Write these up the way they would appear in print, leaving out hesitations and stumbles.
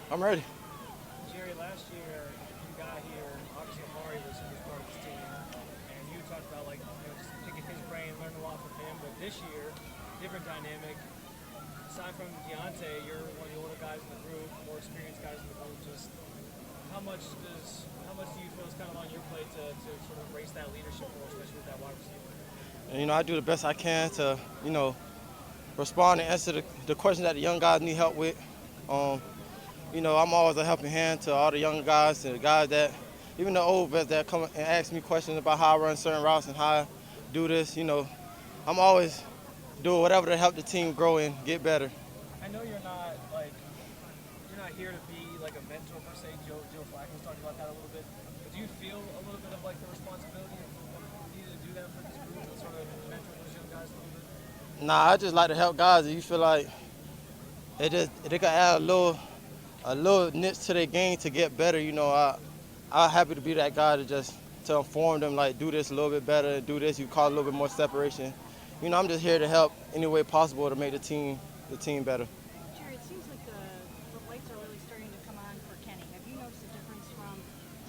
I'm ready. Jerry, last year you got here, obviously Amari was part of this team, and you talked about just picking his brain, learning a lot from him. But this year, different dynamic. Aside from Deontay, you're one of the older guys in the group, more experienced guys in the group. Just how much do you feel is kind of on your plate to sort of embrace that leadership role, especially with that wide receiver? And I do the best I can to respond and answer the questions that the young guys need help with. Um, I'm always a helping hand to all the younger guys and the guys that, even the old vets that come and ask me questions about how I run certain routes and how I do this. I'm always doing whatever to help the team grow and get better. I know you're not here to be like a mentor per se. Joe Flacco's talking about that a little bit. But do you feel a little bit of like the responsibility of needing to do that for this group and sort of mentor those young guys a little bit? Nah, I just like to help guys. And you feel like they can add a little niche to their game to get better. I'm happy to be that guy to inform them, like, do this a little bit better, do this. You call a little bit more separation. I'm just here to help any way possible to make the team better. Jerry, it seems like the lights are really starting to come on for Kenny. Have you noticed a difference from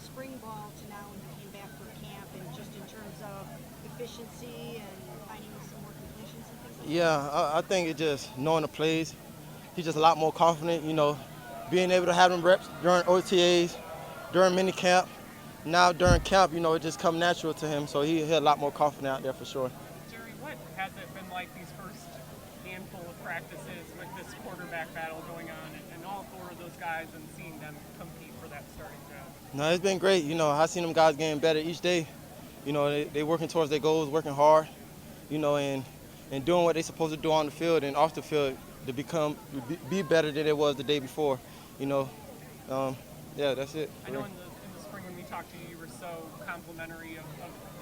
spring ball to now when you came back for camp, and just in terms of efficiency and finding some more completions and things like that? Yeah, I think it's just knowing the plays. He's just a lot more confident. Being able to have them reps during OTAs, during mini camp. Now during camp, it just come natural to him. So he's a lot more confident out there for sure. Jerry, what has it been like these first handful of practices with this quarterback battle going on and all four of those guys and seeing them compete for that starting job? No, it's been great. I've seen them guys getting better each day. They working towards their goals, working hard, and doing what they're supposed to do on the field and off the field to be better than it was the day before. You know, yeah, that's it. I know in the spring when we talked to you, you were so complimentary of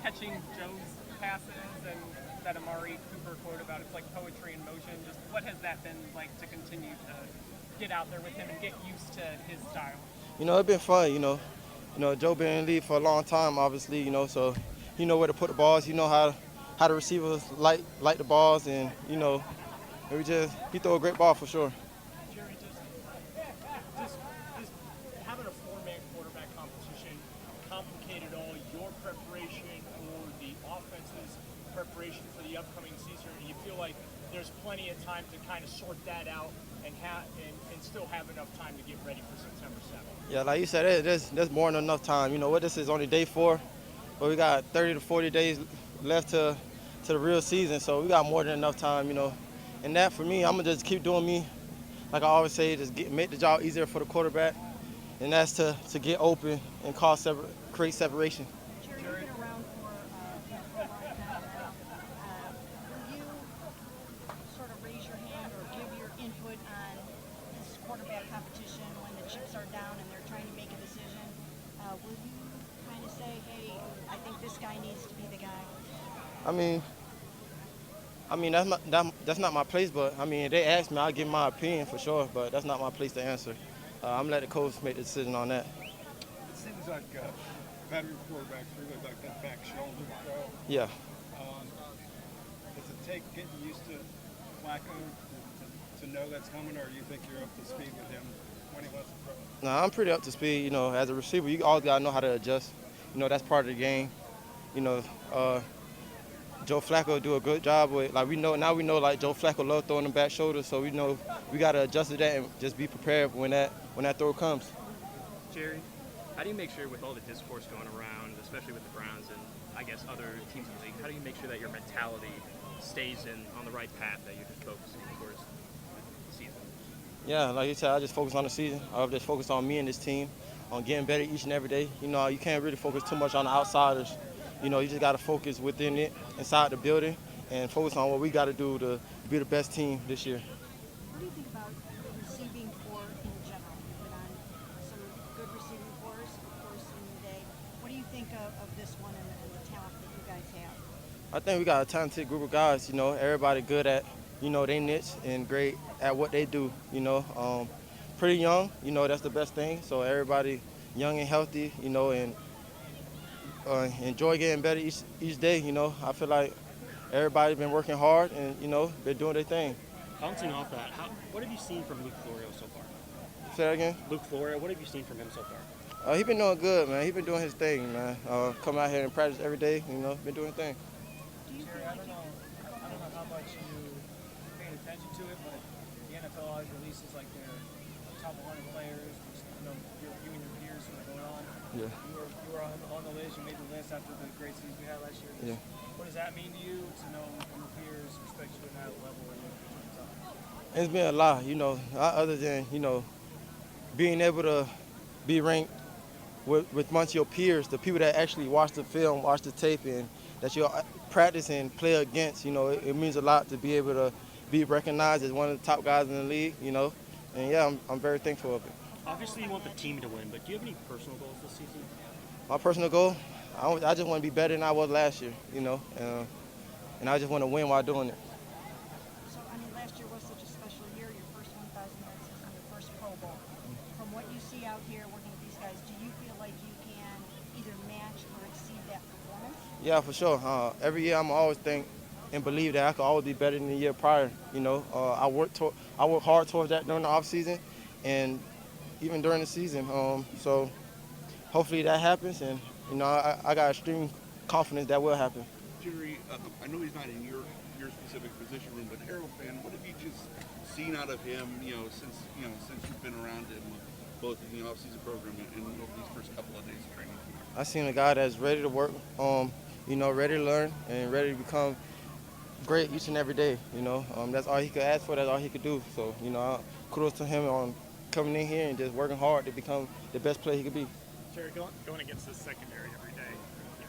catching Joe's passes and that Amari Cooper quote about it's like poetry in motion. Just what has that been like to continue to get out there with him and get used to his style? It's been fun. Joe been in the league for a long time, obviously. So he know where to put the balls. He know how the receivers like the balls, and he throw a great ball for sure. Jerry, just having a four-man quarterback competition complicate at all your preparation or the offense's preparation for the upcoming season? Do you feel like there's plenty of time to kind of sort that out and still have enough time to get ready for September 7th? Yeah, like you said, there's more than enough time. What this is only day 4, but we got 30 to 40 days left to the real season, so we got more than enough time. And that for me, I'm gonna just keep doing me, like I always say, make the job easier for the quarterback, and that's to get open and create separation. Jerry, you've been around for a long time now. Will you sort of raise your hand or give your input on this quarterback competition when the chips are down and they're trying to make a decision? Will you kind of say, hey, I think this guy needs to be the guy? I mean, that's not my place, but if they ask me, I'll give my opinion for sure, but that's not my place to answer. I'm gonna let the coach make the decision on that. It seems like veteran quarterbacks really like that back shoulder throw. Yeah. Does it take getting used to Flacco to know that's coming, or do you think you're up to speed with him when he wants to throw? No, I'm pretty up to speed. As a receiver, you always gotta know how to adjust. That's part of the game. You know, Joe Flacco do a good job with, like, we know like Joe Flacco love throwing the back shoulder, so we know we gotta adjust to that and just be prepared when that throw comes. Jerry, how do you make sure with all the discourse going around, especially with the Browns and I guess other teams in the league, how do you make sure that your mentality stays on the right path, that you're just focusing towards the season? Yeah, like you said, I just focus on the season. I just focus on me and this team, on getting better each and every day. You can't really focus too much on the outsiders. You just got to focus within it, inside the building, and focus on what we got to do to be the best team this year. What do you think about the receiving corps in general? You've been on some good receiving corps, of course, in the day. What do you think of this one and the talent that you guys have? I think we got a talented group of guys. Everybody good at, their niche and great at what they do. Pretty young. That's the best thing. So everybody young and healthy. And enjoy getting better each day. I feel like everybody's been working hard and, been doing their thing. Bouncing off that, what have you seen from Luke Florio so far? Say that again? Luke Flora, what have you seen from him so far? He been doing good, man. He been doing his thing, man. Come out here and practice every day, been doing his thing. Jerry, I don't know how much you paid attention to it, but the NFL always releases like their top 100 players. Which, you and your peers who are going on. Yeah. You were on the list. You made the list after the great season we had last year. Yeah. What does that mean to you to know your peers respect you at that level where you're top? It's been a lot, other than, being able to be ranked with amongst your peers, the people that actually watch the film, watch the tape, and that you practice and play against, it means a lot to be able to be recognized as one of the top guys in the league, And yeah, I'm very thankful of it. Obviously, you want the team to win, but do you have any personal goals this season? My personal goal, I just want to be better than I was last year, and I just want to win while doing it. So, last year was such a special year, your first 1,000-yard season, your first Pro Bowl. From what you see out here working with these guys, do you feel like you can either match or exceed that performance? Yeah, for sure. Every year I'm always think and believe that I could always be better than the year prior. I work hard towards that during the off season, and even during the season. So hopefully that happens, and I got extreme confidence that will happen. Jerry, I know he's not in your specific position room, but Arrow fan, what have you just seen out of him? Since you've been around him, both in the off-season program and over these first couple of days of training. I seen a guy that's ready to work, ready to learn and ready to become great each and every day. That's all he could ask for. That's all he could do. So kudos to him on coming in here and just working hard to become the best player he could be. Jerry, going against this secondary every day,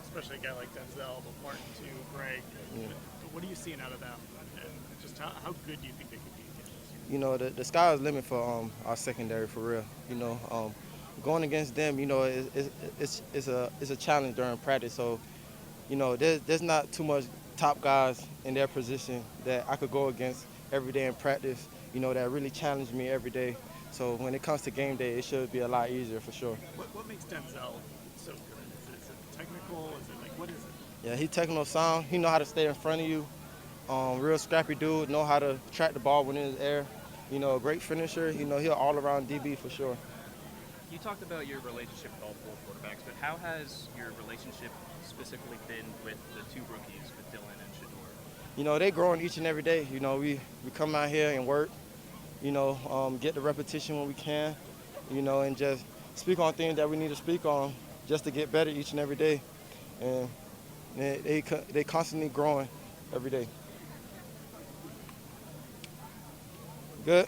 especially a guy like Denzel, but Martin too, Greg. Yeah. What are you seeing out of them, and just how good do you think they could be again this year? The sky is the limit for our secondary for real. Going against them, it's a challenge during practice. So, there's not too much top guys in their position that I could go against every day in practice. That really challenge me every day. So when it comes to game day, it should be a lot easier for sure. What makes Denzel so good? Is it technical? Is it what is it? Yeah, he technical sound. He know how to stay in front of you. Real scrappy dude. Know how to track the ball when it's air. A great finisher. He's an all-around DB for sure. You talked about your relationship with all four quarterbacks, but how has your relationship specifically been with the two rookies, with Dylan and Shador? They growing each and every day. We come out here and work. Get the repetition when we can. And just speak on things that we need to speak on just to get better each and every day. And they constantly growing every day. Good?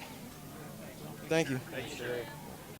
Thank you. Thanks, Jerry.